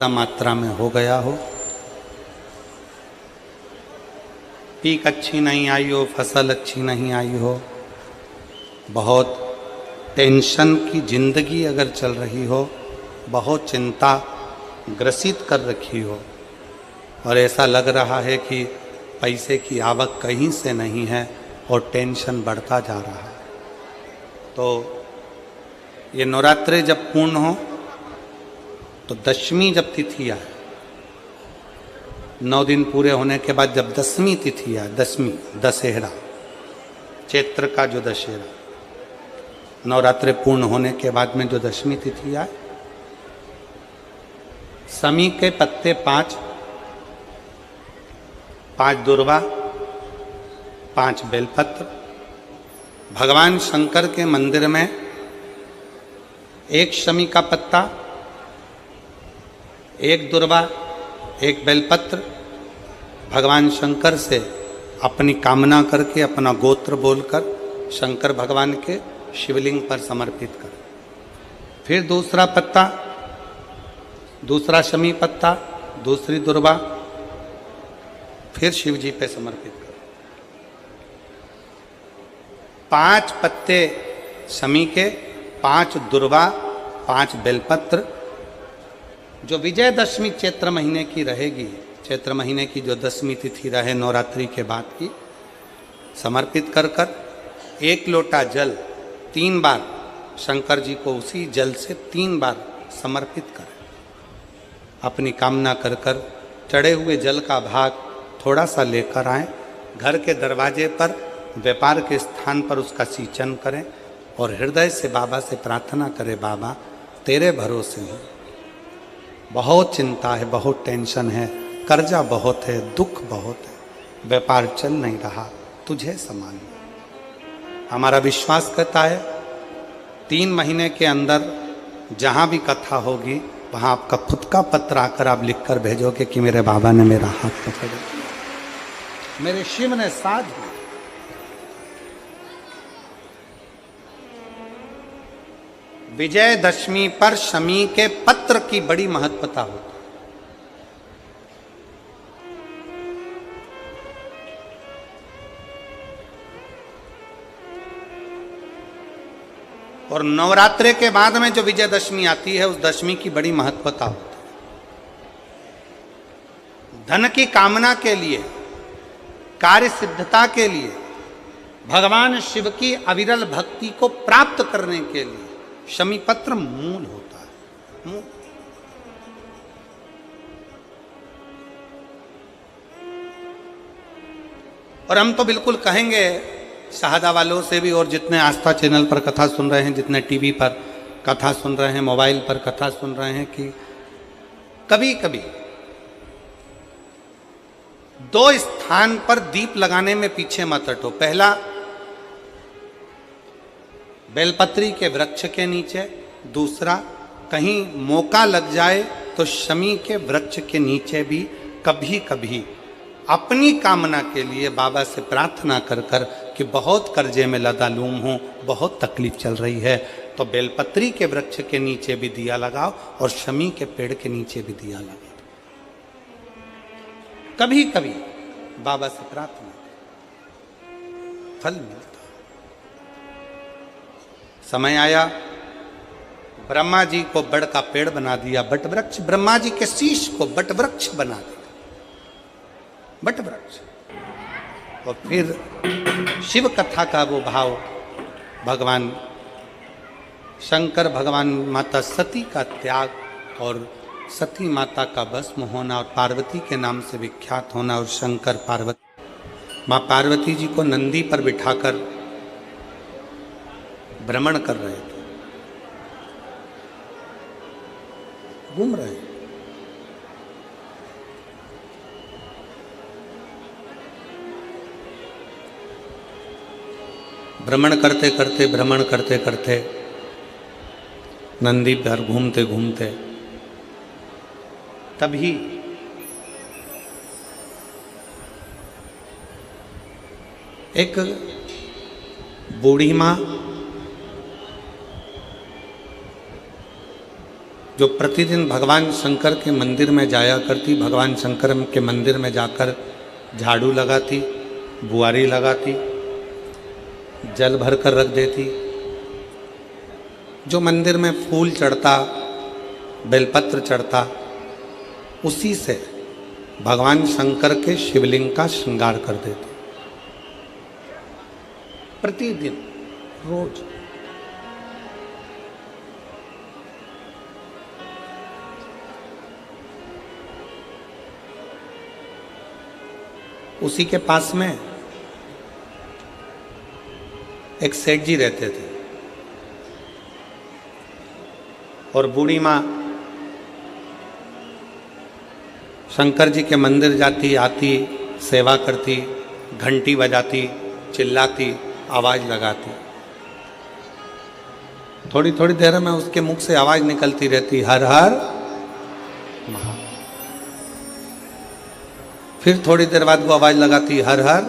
मात्रा में हो गया हो, पीक अच्छी नहीं आई हो, फसल अच्छी नहीं आई हो, बहुत टेंशन की जिंदगी अगर चल रही हो, बहुत चिंता ग्रसित कर रखी हो और ऐसा लग रहा है कि पैसे की आवक कहीं से नहीं है और टेंशन बढ़ता जा रहा है, तो ये नवरात्रे जब पूर्ण हो तो दशमी जब तिथि आए, 9 दिन पूरे होने के बाद जब दसवीं तिथि आए, दसवीं दशहरा, चैत्र का जो दशहरा, नवरात्रे पूर्ण होने के बाद में जो दशमी तिथि आए, समी के पत्ते 5 दुर्वा, 5 बेलपत्र, भगवान शंकर के मंदिर में 1 शमी का पत्ता, 1 दुर्वा, 1 बेलपत्र, भगवान शंकर से अपनी कामना करके अपना गोत्र बोलकर शंकर भगवान के शिवलिंग पर समर्पित कर। फिर दूसरा पत्ता, दूसरा शमी पत्ता, दूसरी दुर्वा, फिर शिव जी पे समर्पित कर। 5 पत्ते शमी के, 5 दुर्वा, 5 बेलपत्र, जो विजयदशमी चैत्र महीने की रहेगी, चैत्र महीने की जो दसवीं तिथि रहे नवरात्रि के बाद की, समर्पित कर कर 1 लोटा जल 3 बार शंकर जी को उसी जल से 3 बार समर्पित करें। अपनी कामना कर कर चढ़े हुए जल का भाग थोड़ा सा लेकर आएं, घर के दरवाजे पर, व्यापार के स्थान पर उसका सिंचन करें और हृदय से बाबा से प्रार्थना करें, बाबा तेरे भरोसे हूँ, बहुत चिंता है, बहुत टेंशन है, कर्जा बहुत है, दुख बहुत है, व्यापार चल नहीं रहा, तुझे समान। हमारा विश्वास कहता है 3 महीने के अंदर जहाँ भी कथा होगी वहाँ आपका खुद का पत्र आकर आप लिख कर भेजोगे कि मेरे बाबा ने मेरा हाथ पकड़ लिया, मेरे शिव ने साथ दिया। विजयदशमी पर शमी के पत्र की बड़ी महत्वता होती है। और नवरात्रे के बाद में जो विजयदशमी आती है उस दशमी की बड़ी महत्वता होती है। धन की कामना के लिए, कार्य सिद्धता के लिए, भगवान शिव की अविरल भक्ति को प्राप्त करने के लिए शमी पत्र मूल होता है, मूल। और हम तो बिल्कुल कहेंगे शहादा वालों से भी, और जितने आस्था चैनल पर कथा सुन रहे हैं, जितने टीवी पर कथा सुन रहे हैं, मोबाइल पर कथा सुन रहे हैं, कि कभी कभी 2 स्थान पर दीप लगाने में पीछे मत हटो। पहला, बेलपत्री के वृक्ष के नीचे। दूसरा, कहीं मौका लग जाए तो शमी के वृक्ष के नीचे भी कभी कभी अपनी कामना के लिए बाबा से प्रार्थना कर कर कि बहुत कर्जे में लदालूम हूँ, बहुत तकलीफ चल रही है, तो बेलपत्री के वृक्ष के नीचे भी दिया लगाओ और शमी के पेड़ के नीचे भी दिया लगाओ। कभी कभी बाबा से प्रार्थना, फल मिलता। समय आया, ब्रह्मा जी को बड़ का पेड़ बना दिया, बट वृक्ष। ब्रह्मा जी के शीश को बट वृक्ष बना दिया, बट वृक्ष। और फिर शिव कथा का वो भाव, भगवान शंकर, भगवान माता सती का त्याग और सती माता का भस्म होना और पार्वती के नाम से विख्यात होना, और शंकर पार्वती, माँ पार्वती जी को नंदी पर बिठाकर भ्रमण कर रहे थे, घूम रहे। भ्रमण करते करते नंदी पर घूमते घूमते तभी एक बूढ़ी माँ जो प्रतिदिन भगवान शंकर के मंदिर में जाया करती, भगवान शंकर के मंदिर में जाकर झाड़ू लगाती, बुआरी लगाती, जल भर कर रख देती, जो मंदिर में फूल चढ़ता, बेलपत्र चढ़ता, उसी से भगवान शंकर के शिवलिंग का श्रृंगार कर देती प्रतिदिन, रोज। उसी के पास में एक सेठ जी रहते थे और बूढ़ी माँ शंकर जी के मंदिर जाती, आती, सेवा करती, घंटी बजाती, चिल्लाती, आवाज लगाती। थोड़ी थोड़ी देर में उसके मुख से आवाज निकलती रहती, हर हर महादेव। फिर थोड़ी देर बाद वो आवाज लगाती, हर हर।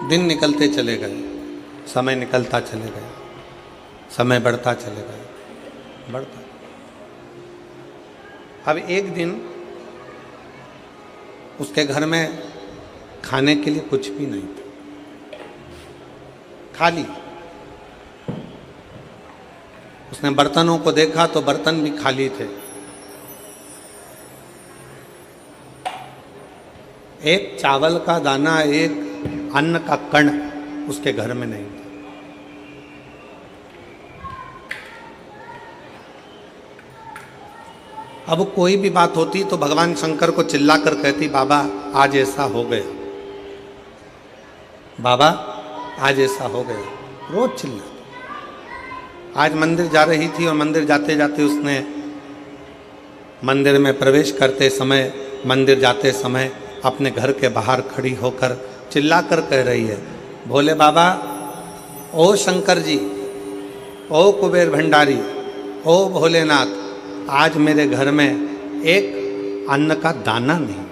दिन निकलते चले गए, समय निकलता चले गए, समय बढ़ता चले गए, बढ़ता। अब एक दिन उसके घर में खाने के लिए कुछ भी नहीं था, खाली। उसने बर्तनों को देखा तो बर्तन भी खाली थे। एक चावल का दाना, एक अन्न का कण उसके घर में नहीं था। अब कोई भी बात होती तो भगवान शंकर को चिल्ला कर कहती, बाबा आज ऐसा हो गया, बाबा आज ऐसा हो गया, रोज चिल्ला। आज मंदिर जा रही थी और मंदिर जाते जाते उसने मंदिर में प्रवेश करते समय, मंदिर जाते समय अपने घर के बाहर खड़ी होकर चिल्ला कर कह रही है, भोले बाबा, ओ शंकर जी, ओ कुबेर भंडारी, ओ भोलेनाथ, आज मेरे घर में एक अन्न का दाना नहीं।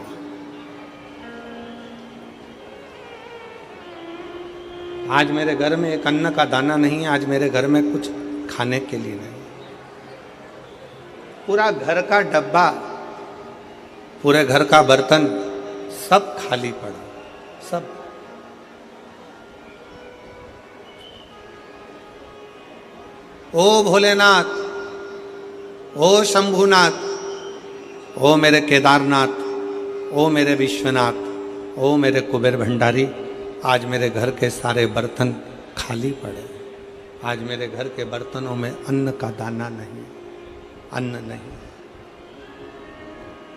आज मेरे घर में एक अन्न का दाना नहीं, आज मेरे घर में कुछ खाने के लिए नहीं। पूरा घर का डब्बा, पूरे घर का बर्तन सब खाली पड़ा, सब। ओ भोलेनाथ, ओ शंभुनाथ, ओ मेरे केदारनाथ, ओ मेरे विश्वनाथ, ओ मेरे कुबेर भंडारी, आज मेरे घर के सारे बर्तन खाली पड़े। आज मेरे घर के बर्तनों में अन्न का दाना नहीं, अन्न नहीं,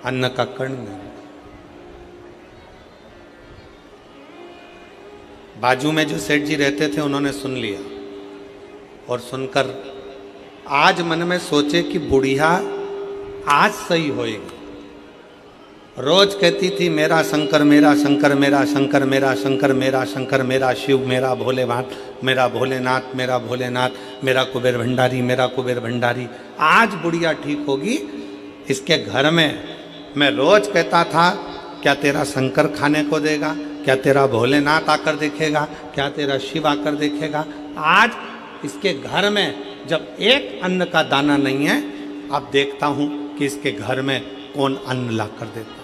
अन्न का कण नहीं। बाजू में जो सेठ जी रहते थे उन्होंने सुन लिया और सुनकर आज मन में सोचे कि बुढ़िया आज सही होएगी। रोज कहती थी, मेरा शंकर, मेरा शंकर, मेरा शंकर, मेरा शंकर, मेरा शंकर, मेरा शिव, मेरा भोलेनाथ, मेरा भोलेनाथ, मेरा भोलेनाथ, मेरा कुबेर भंडारी, मेरा कुबेर भंडारी। आज बुढ़िया ठीक होगी। इसके घर में मैं रोज कहता था, क्या तेरा शंकर खाने को देगा, क्या तेरा भोलेनाथ आकर देखेगा, क्या तेरा शिव आकर देखेगा। आज इसके घर में जब एक अन्न का दाना नहीं है, अब देखता हूं कि इसके घर में कौन अन्न ला कर देता।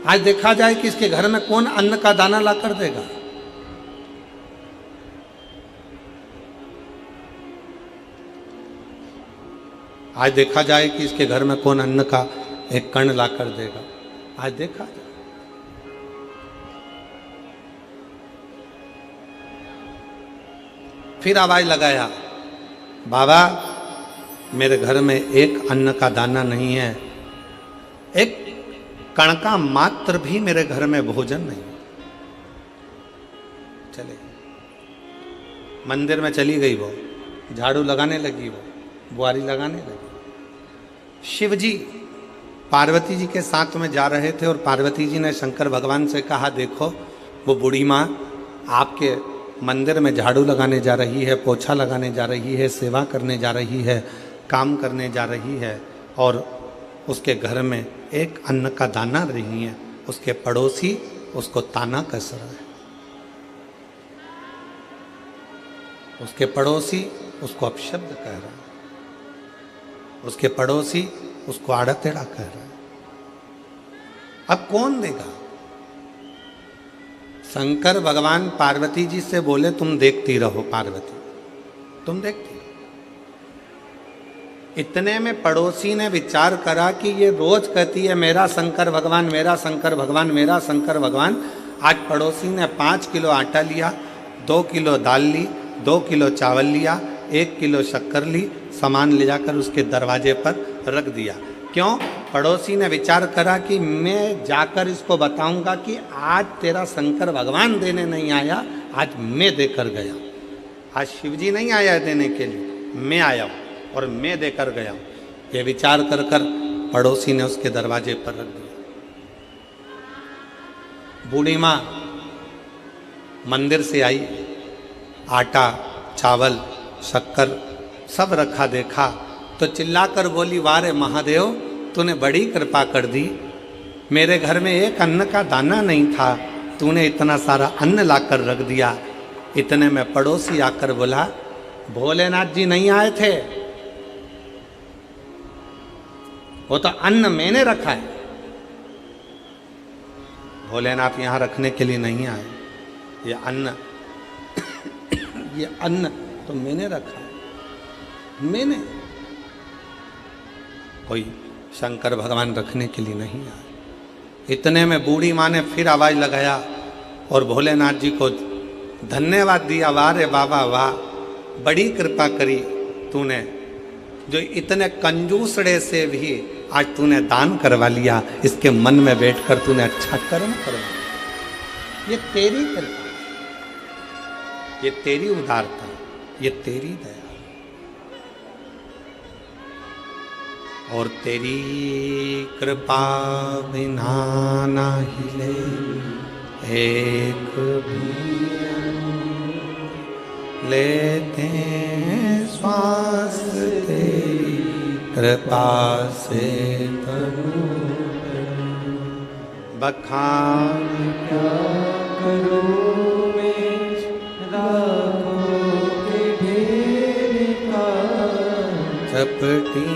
आज देखा जाए कि इसके घर में कौन अन्न का दाना ला कर देगा। आज देखा जाए कि इसके घर में कौन अन्न का एक कण ला कर देगा। आज देखा जाए। फिर आवाज लगाया, बाबा मेरे घर में एक अन्न का दाना नहीं है, एक कण का मात्र भी मेरे घर में भोजन नहीं। चले मंदिर में चली गई वो, झाड़ू लगाने लगी, वो बुआरी लगाने लगी। शिवजी पार्वती जी के साथ में जा रहे थे और पार्वती जी ने शंकर भगवान से कहा, देखो वो बूढ़ी माँ आपके मंदिर में झाड़ू लगाने जा रही है, पोछा लगाने जा रही है, सेवा करने जा रही है, काम करने जा रही है, और उसके घर में एक अन्न का दाना नहीं है, उसके पड़ोसी उसको ताना कस रहा है, उसके पड़ोसी उसको अपशब्द कह रहा है, उसके पड़ोसी उसको आड़ा टेढ़ा कह रहा है। अब कौन देगा? शंकर भगवान पार्वती जी से बोले तुम देखती रहो पार्वती, तुम देखती। इतने में पड़ोसी ने विचार करा कि ये रोज कहती है मेरा शंकर भगवान, मेरा शंकर भगवान, मेरा शंकर भगवान। आज पड़ोसी ने 5 किलो आटा लिया, 2 किलो दाल ली, 2 किलो चावल लिया, 1 किलो शक्कर ली, सामान ले जाकर उसके दरवाजे पर रख दिया। क्यों? पड़ोसी ने विचार करा कि मैं जाकर इसको बताऊंगा कि आज तेरा शंकर भगवान देने नहीं आया, आज मैं देकर गया। आज शिवजी नहीं आया है देने के लिए, मैं आया हूं और मैं देकर गया हूं। ये विचार कर कर पड़ोसी ने उसके दरवाजे पर रख दिया। बूढ़ी माँ मंदिर से आई, आटा, चावल, शक्कर सब रखा देखा तो चिल्लाकर बोली, वाह रे महादेव, तूने बड़ी कृपा कर दी। मेरे घर में एक अन्न का दाना नहीं था, तूने इतना सारा अन्न लाकर रख दिया। इतने में पड़ोसी आकर बोला, भोलेनाथ जी नहीं आए थे, वो तो अन्न मैंने रखा है। भोलेनाथ यहां रखने के लिए नहीं आए, ये अन्न ये अन्न तो मैंने रखा है, मैंने। कोई शंकर भगवान रखने के लिए नहीं आए। इतने में बूढ़ी माँ ने फिर आवाज लगाया और भोलेनाथ जी को धन्यवाद दिया, वाह रे बाबा वाह, बड़ी कृपा करी तूने, जो इतने कंजूसड़े से भी आज तूने दान करवा लिया, इसके मन में बैठकर तूने अच्छा कर्म करवा। ये तेरी कृपा, ये तेरी उदारता, ये तेरी दया और तेरी कृपा बिना ना हिले एक भी लेते श्वास, तेरी कृपा से तनु बखान क्या करूं मैं, राखों के ढेर का चपटी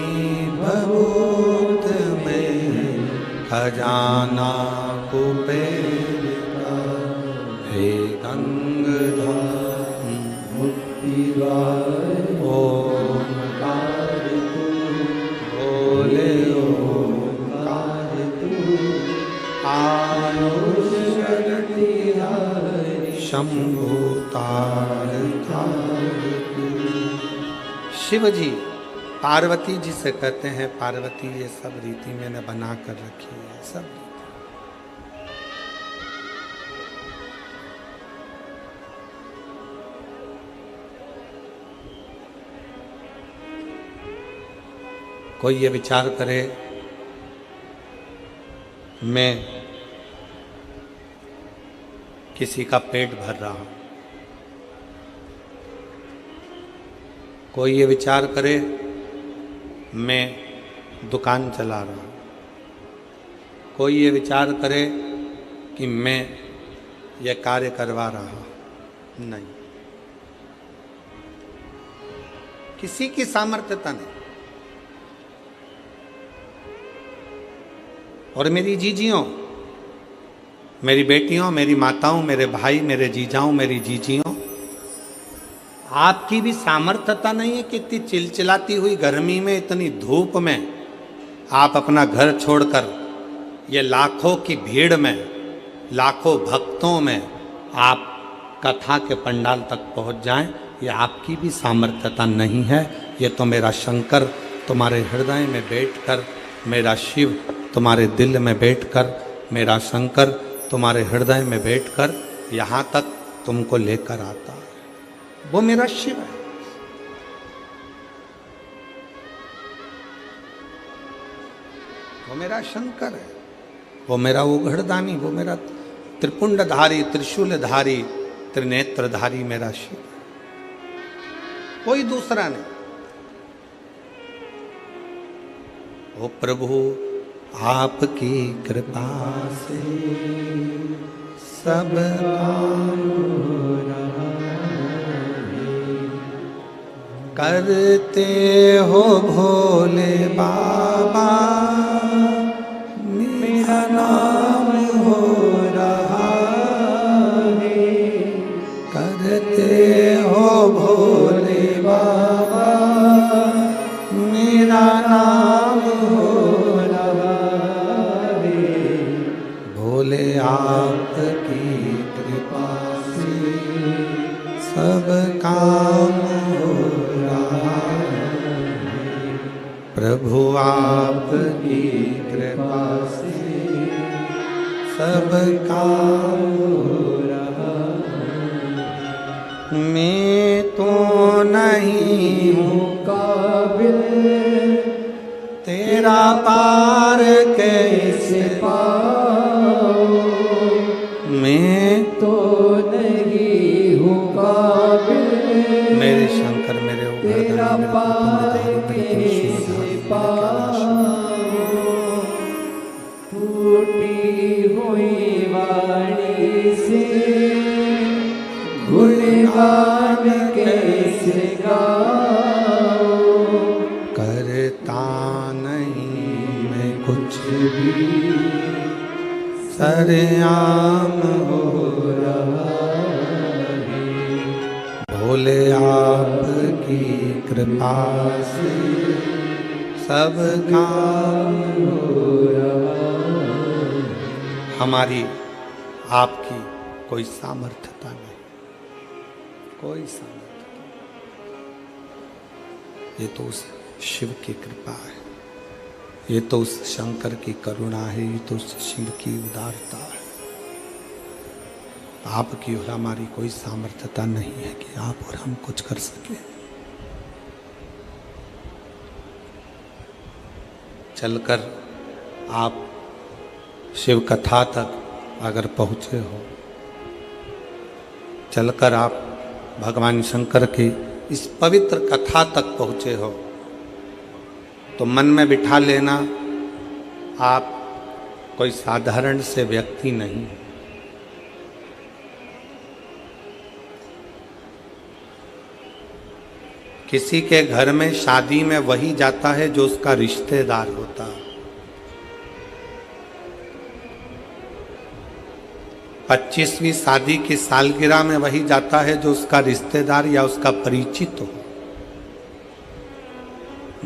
भभूत में खजाना कुबेर का, हे गंगाधर मुक्तिदार ओंकार तू, बोले ओंकार तू, आयुष शक्ति हरि शंभु तार तार तू। शिव जी पार्वती जी से कहते हैं, पार्वती ये सब रीति मैंने बना कर रखी है, सब रीति। कोई ये विचार करे मैं किसी का पेट भर रहा हूं, कोई ये विचार करे मैं दुकान चला रहा हूं, कोई ये विचार करे कि मैं ये कार्य करवा रहा हूं, नहीं, किसी की सामर्थ्यता नहीं। और मेरी जीजियों, मेरी बेटियों, मेरी माताओं, मेरे भाई, मेरे जीजाओं, मेरी जीजियों, आपकी भी सामर्थ्यता नहीं है कि इतनी चिलचिलाती हुई गर्मी में, इतनी धूप में आप अपना घर छोड़कर ये लाखों की भीड़ में, लाखों भक्तों में आप कथा के पंडाल तक पहुंच जाएं। ये आपकी भी सामर्थ्यता नहीं है। ये तो मेरा शंकर तुम्हारे हृदय में बैठकर, मेरा शिव तुम्हारे दिल में बैठकर, मेरा शंकर तुम्हारे हृदय में बैठकर यहाँ तक तुमको लेकर आता है। वो मेरा शिव है। वो मेरा शंकर है, वो मेरा उघड़दानी, वो मेरा त्रिपुंडधारी, त्रिशूलधारी, त्रिनेत्रधारी मेरा शिव, कोई दूसरा नहीं। ओ प्रभु आपकी कृपा से सब काम हो रहा है। करते हो भोले बाबा मेरा नाम हो रहा है। करते हो भोले बाबा मेरा नाम हो रहा है। भोले आपकी कृपा से सब काम हो रहा है। प्रभु आपकी कृपा से सब काम हो रहा है। मैं तो नहीं हूँ काबिल तेरा पार कैसे पाऊं। मैं तो नहीं हूँ काबिल मेरे शंकर मेरे तेरा पार कैसे पाऊं। टूटी हुई वाणी से गुणगान कैसे गाऊं। करता नहीं मैं कुछ भी सरेआम हो रहा है। भोले आपकी कृपा से सब काम हो रहा है। हमारी आपकी कोई सामर्थ्यता नहीं, कोई सामर्थ्य नहीं। ये तो उस शिव की कृपा है, ये तो उस शंकर की करुणा है, ये तो उस शिव की उदारता है। आपकी और हमारी कोई सामर्थ्यता नहीं है कि आप और हम कुछ कर सके। चलकर आप शिव कथा तक अगर पहुँचे हो, चलकर आप भगवान शंकर की इस पवित्र कथा तक पहुँचे हो, तो मन में बिठा लेना आप कोई साधारण से व्यक्ति नहीं। किसी के घर में शादी में वही जाता है जो उसका रिश्तेदार होता है। 25वीं शादी की सालगिरह में वही जाता है जो उसका रिश्तेदार या उसका परिचित हो।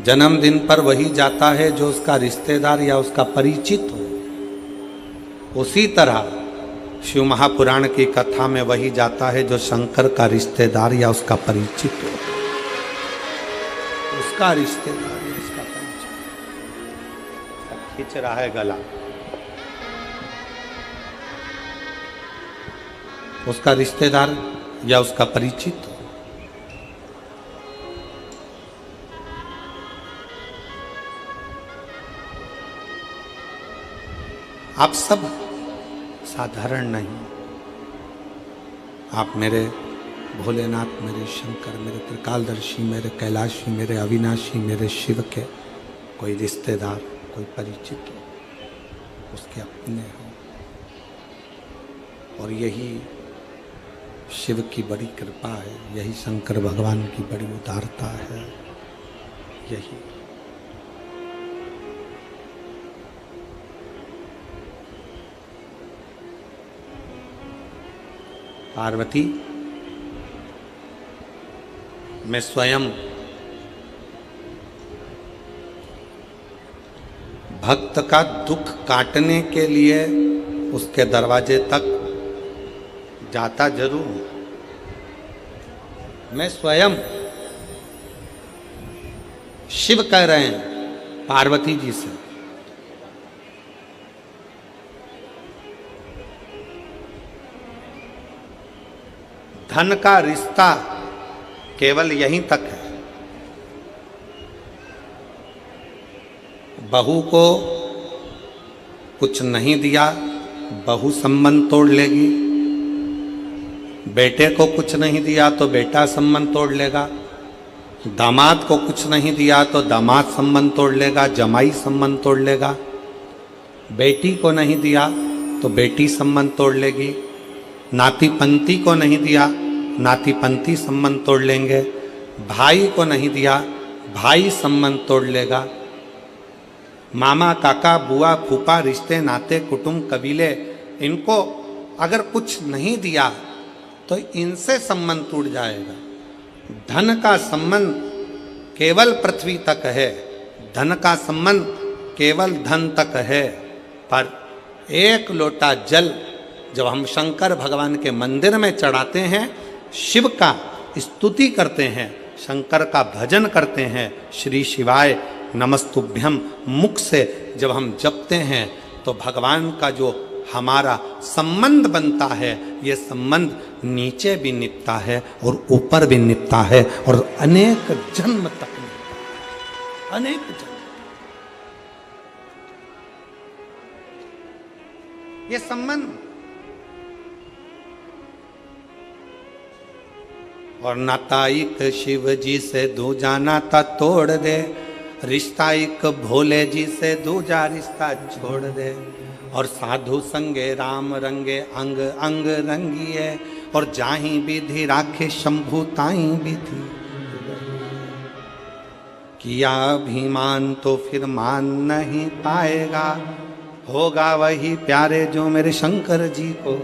जन्मदिन पर वही जाता है जो उसका रिश्तेदार या उसका परिचित हो। उसी तरह शिव महापुराण की कथा में वही जाता है जो शंकर का रिश्तेदार या उसका परिचित हो। उसका रिश्तेदार या उसका परिचित। खींच रहा है गला। उसका रिश्तेदार या उसका परिचित हो। आप सब साधारण नहीं। आप मेरे भोलेनाथ, मेरे शंकर, मेरे त्रिकालदर्शी, मेरे कैलाशी, मेरे अविनाशी, मेरे शिव के कोई रिश्तेदार, कोई परिचित हो, उसके अपने हो। और यही शिव की बड़ी कृपा है, यही शंकर भगवान की बड़ी उदारता है। यही पार्वती, मैं स्वयं भक्त का दुख काटने के लिए उसके दरवाजे तक जाता जरूर हूं। मैं स्वयं, शिव कह रहे हैं पार्वती जी से, धन का रिश्ता केवल यहीं तक है। बहू को कुछ नहीं दिया, बहू संबंध तोड़ लेगी। बेटे को कुछ नहीं दिया तो बेटा संबंध तोड़ लेगा। दामाद को कुछ नहीं दिया तो दामाद संबंध तोड़ लेगा, जमाई संबंध तोड़ लेगा। बेटी को नहीं दिया तो बेटी संबंध तोड़ लेगी। नाती पंती को नहीं दिया, नाती पंती संबंध तोड़ लेंगे। भाई को नहीं दिया, भाई संबंध तोड़ लेगा। मामा, काका, बुआ, फूफा, रिश्ते, नाते, कुटुंब, कबीले, इनको अगर कुछ नहीं दिया तो इनसे संबंध टूट जाएगा। धन का संबंध केवल पृथ्वी तक है, धन का संबंध केवल धन तक है। पर एक लोटा जल जब हम शंकर भगवान के मंदिर में चढ़ाते हैं, शिव का स्तुति करते हैं, शंकर का भजन करते हैं, श्री शिवाय नमस्तुभ्यम मुख से जब हम जपते हैं तो भगवान का जो हमारा संबंध बनता है, ये संबंध नीचे भी निपटा है और ऊपर भी निपटा है और अनेक जन्म तक निपटा है, अनेक जन्म। ये संबंध और नाता एक शिव जी से दूजा नाता तोड़ दे, रिश्ता एक भोले जी से दूजा रिश्ता छोड़ दे। और साधु संगे राम रंगे अंग अंग रंगिए, और जाही विधि राखे शंभु ताई विधि। किया अभिमान तो फिर मान नहीं पाएगा, होगा वही प्यारे जो मेरे शंकर जी को।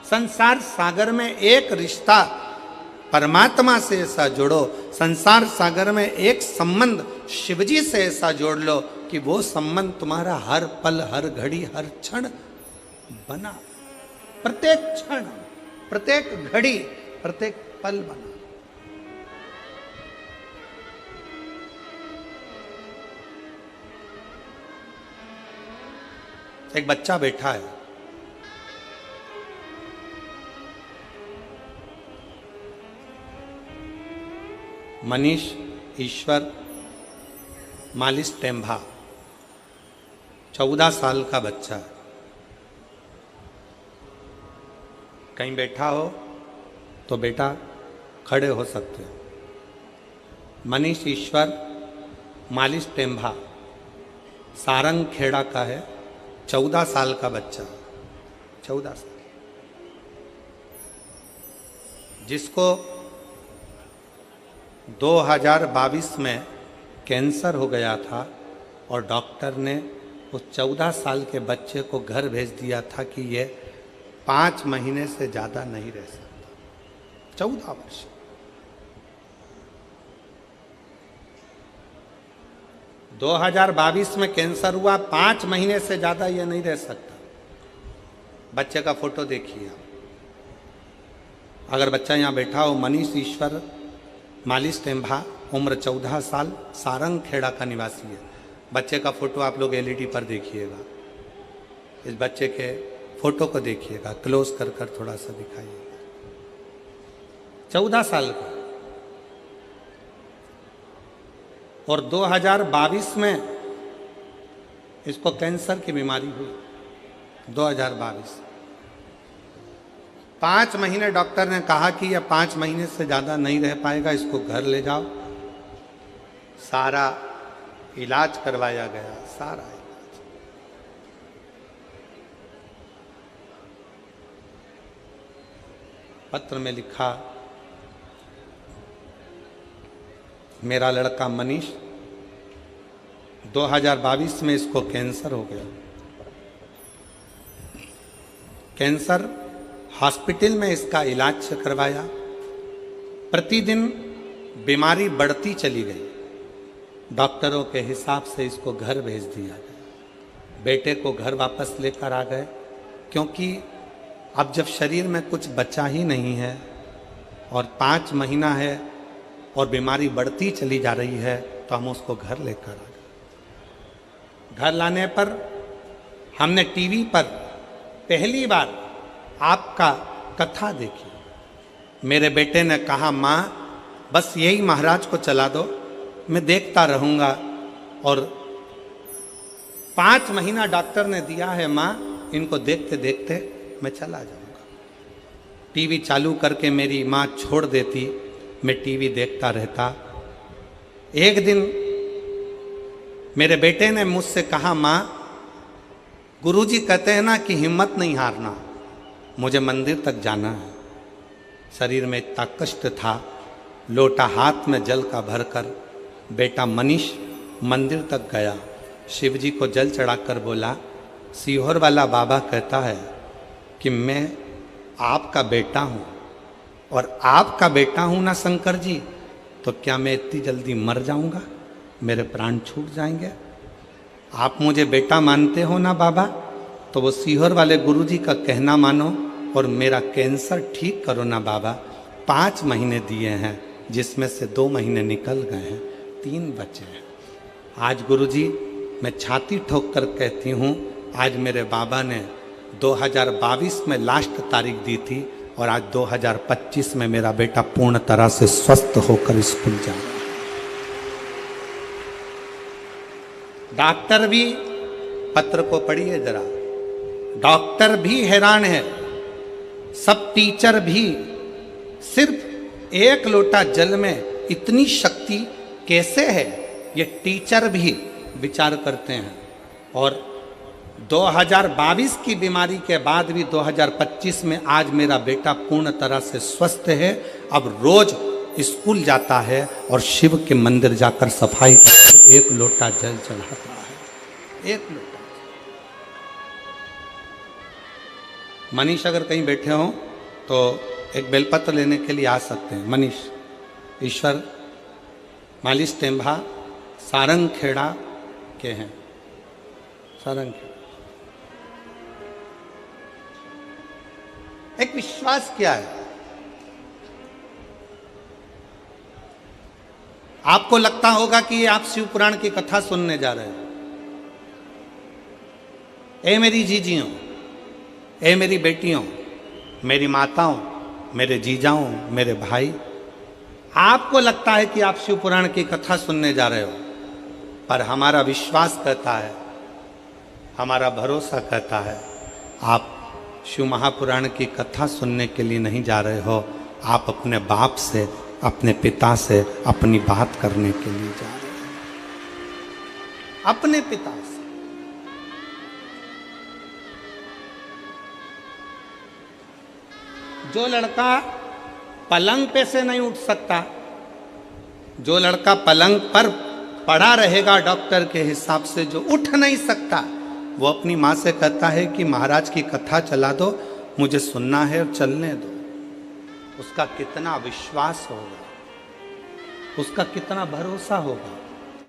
संसार सागर में एक रिश्ता परमात्मा से ऐसा जोड़ो, संसार सागर में एक संबंध शिवजी से ऐसा जोड़ लो कि वो संबंध तुम्हारा हर पल, हर घड़ी, हर क्षण बना, प्रत्येक क्षण, प्रत्येक घड़ी, प्रत्येक पल बना। एक बच्चा बैठा है, मनीष ईश्वर मालिश टेम्भा, 14 साल का बच्चा। कहीं बैठा हो तो बेटा खड़े हो सकते हो। मनीष ईश्वर मालिश टेम्भा सारंग खेड़ा का है, 14 साल का बच्चा, 14 साल, जिसको 2022 में कैंसर हो गया था और डॉक्टर ने उस 14 साल के बच्चे को घर भेज दिया था कि ये 5 महीने से ज़्यादा नहीं रह सकता। 14 वर्ष। दो 2022 में कैंसर हुआ, 5 महीने से ज़्यादा ये नहीं रह सकता। बच्चे का फोटो देखिए आप। अगर बच्चा यहाँ बैठा हो, मनीष ईश्वर मालिश टेम्भा, उम्र 14 साल, सारंग खेड़ा का निवासी है। बच्चे का फोटो आप लोग एलईडी पर देखिएगा। इस बच्चे के फोटो को देखिएगा, क्लोज कर कर थोड़ा सा दिखाइएगा। 14 साल का। और 2022 में इसको कैंसर की बीमारी हुई। 2022 5 महीने डॉक्टर ने कहा कि यह 5 महीने से ज़्यादा नहीं रह पाएगा, इसको घर ले जाओ। सारा इलाज करवाया गया, सारा इलाज। पत्र में लिखा, मेरा लड़का मनीष 2022 में इसको कैंसर हो गया। कैंसर हॉस्पिटल में इसका इलाज करवाया, प्रतिदिन बीमारी बढ़ती चली गई। डॉक्टरों के हिसाब से इसको घर भेज दिया गया। बेटे को घर वापस लेकर आ गए, क्योंकि अब जब शरीर में कुछ बचा ही नहीं है और 5 महीना है और बीमारी बढ़ती चली जा रही है, तो हम उसको घर लेकर आ गए। घर लाने पर हमने टीवी पर पहली बार आपका कथा देखी। मेरे बेटे ने कहा, माँ बस यही महाराज को चला दो, मैं देखता रहूँगा। और 5 महीना डॉक्टर ने दिया है माँ, इनको देखते देखते मैं चला जाऊँगा। टीवी चालू करके मेरी माँ छोड़ देती मैं टीवी देखता रहता। एक दिन मेरे बेटे ने मुझसे कहा, माँ गुरुजी कहते हैं ना कि हिम्मत नहीं हारना, मुझे मंदिर तक जाना है। शरीर में इतना कष्ट था, लोटा हाथ में जल का भरकर बेटा मनीष मंदिर तक गया। शिव जी को जल चढ़ाकर बोला, सीहोर वाला बाबा कहता है कि मैं आपका बेटा हूँ और आपका बेटा हूँ ना शंकर जी, तो क्या मैं इतनी जल्दी मर जाऊँगा, मेरे प्राण छूट जाएंगे? आप मुझे बेटा मानते हो ना बाबा, तो वो सीहोर वाले गुरुजी का कहना मानो और मेरा कैंसर ठीक करो ना बाबा। 5 महीने दिए हैं, जिसमें से 2 महीने निकल गए हैं, 3 बचे हैं। आज गुरुजी मैं छाती ठोक कर कहती हूँ, आज मेरे बाबा ने 2022 में लास्ट तारीख दी थी और आज 2025 में मेरा बेटा पूर्ण तरह से स्वस्थ होकर स्कूल जा रहा है। डॉक्टर भी, पत्र को पढ़िए जरा, डॉक्टर भी हैरान है, सब टीचर भी। सिर्फ 1 लोटा जल में इतनी शक्ति कैसे है, ये टीचर भी विचार करते हैं। और 2022 की बीमारी के बाद भी 2025 में आज मेरा बेटा पूर्ण तरह से स्वस्थ है। अब रोज स्कूल जाता है और शिव के मंदिर जाकर सफाई करकर 1 लोटा जल चढ़ाता है। 1 लोटा। मनीष अगर कहीं बैठे हो तो एक बेलपत्र लेने के लिए आ सकते हैं। मनीष ईश्वर मालिश टेम्भा सारंग खेड़ा के हैं। सारंग खेड़ा। एक विश्वास क्या है, आपको लगता होगा कि आप शिव पुराण की कथा सुनने जा रहे हैं। ए मेरी जीजियों, ए मेरी बेटियों, मेरी माताओं, मेरे जीजाओं, मेरे भाई, आपको लगता है कि आप शिव पुराण की कथा सुनने जा रहे हो, पर हमारा विश्वास कहता है, हमारा भरोसा कहता है, आप शिव महापुराण की कथा सुनने के लिए नहीं जा रहे हो, आप अपने बाप से, अपने पिता से अपनी बात करने के लिए जा रहे हो। अपने पिता से। जो लड़का पलंग पे से नहीं उठ सकता, जो लड़का पलंग पर पड़ा रहेगा डॉक्टर के हिसाब से, जो उठ नहीं सकता, वो अपनी माँ से कहता है कि महाराज की कथा चला दो, मुझे सुनना है और चलने दो। उसका कितना विश्वास होगा, उसका कितना भरोसा होगा।